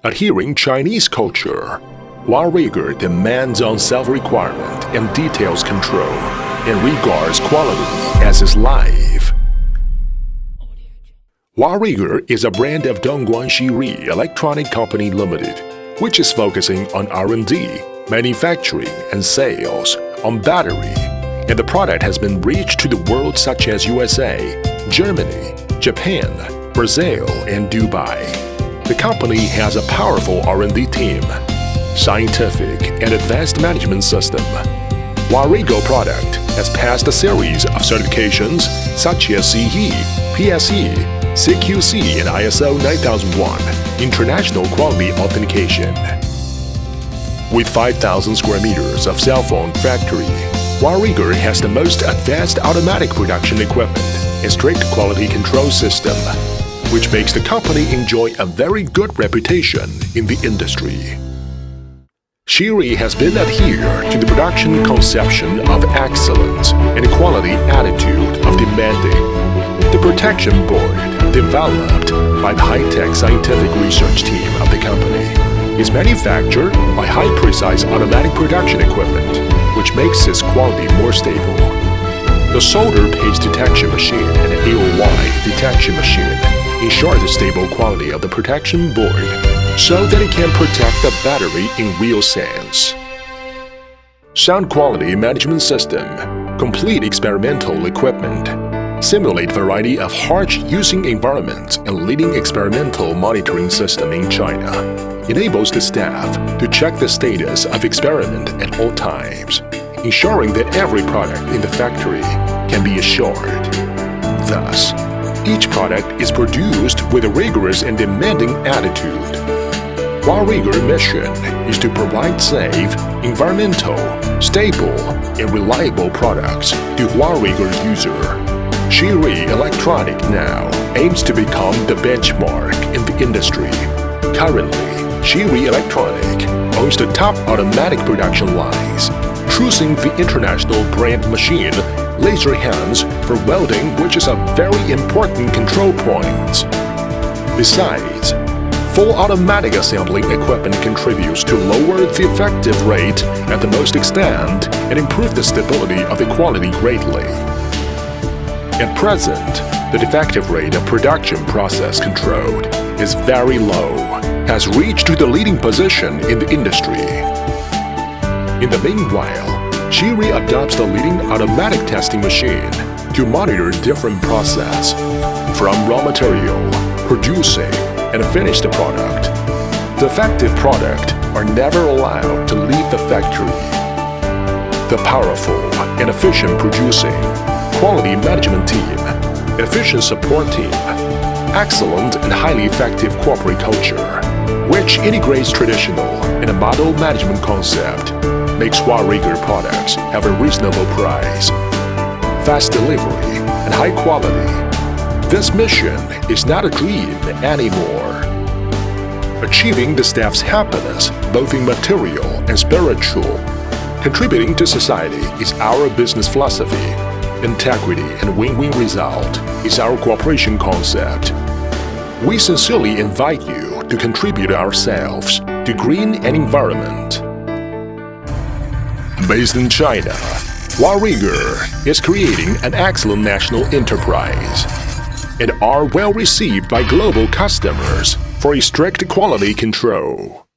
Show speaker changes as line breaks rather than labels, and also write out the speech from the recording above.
Adhering Chinese culture, Huarigor demands on self-requirement and details control and regards quality as his life. Huarigor is a brand of Dongguan Xiri Electronic Company Limited, which is focusing on R&D, manufacturing, and sales on battery, and the product has been reached to the world such as USA, Germany, Japan, Brazil, and Dubai. The company has a powerful R&D team, scientific and advanced management system. Huarigor product has passed a series of certifications such as CE, PSE, CQC, and ISO 9001 International Quality Authentication. With 5,000 square meters of cell phone factory, Huarigor has the most advanced automatic production equipment and strict quality control system, which makes the company enjoy a very good reputation in the industry. Xiri has been adhered to the production conception of excellence and quality attitude of demanding. The protection board, developed by the high-tech scientific research team of the company, is manufactured by high-precise automatic production equipment, which makes its quality more stable. The solder paste detection machine and AOY detection machine ensure the stable quality of the protection board so that it can protect the battery in real sense. Sound quality management system, complete experimental equipment, simulate variety of harsh using environments and leading experimental monitoring system in China, enables the staff to check the status of experiment at all times, ensuring that every product in the factory can be assured. Thus, each product is produced with a rigorous and demanding attitude. Huarigor's mission is to provide safe, environmental, stable, and reliable products to Huarigor's user. Xiri Electronic now aims to become the benchmark in the industry. Currently, Xiri Electronic owns the top automatic production lines, choosing the international brand machine laser hands for welding, which is a very important control point. Besides, full automatic assembling equipment contributes to lower the effective rate at the most extent and improve the stability of the quality greatly. At present, the defective rate of production process controlled is very low, has reached to the leading position in the industry. In the meanwhile, Xiri adopts the leading automatic testing machine to monitor different process, from raw material, producing, and finish the product. Defective products are never allowed to leave the factory. The powerful and efficient producing, quality management team, efficient support team, excellent and highly effective corporate culture, which integrates traditional and a model management concept, makes Huarigor products have a reasonable price, fast delivery, and high quality. This mission is not a dream anymore. Achieving the staff's happiness, both in material and spiritual, contributing to society is our business philosophy. Integrity and win-win result is our cooperation concept. We sincerely invite you to contribute ourselves to green and environment. Based in China, Huarigor is creating an excellent national enterprise and are well received by global customers for a strict quality control.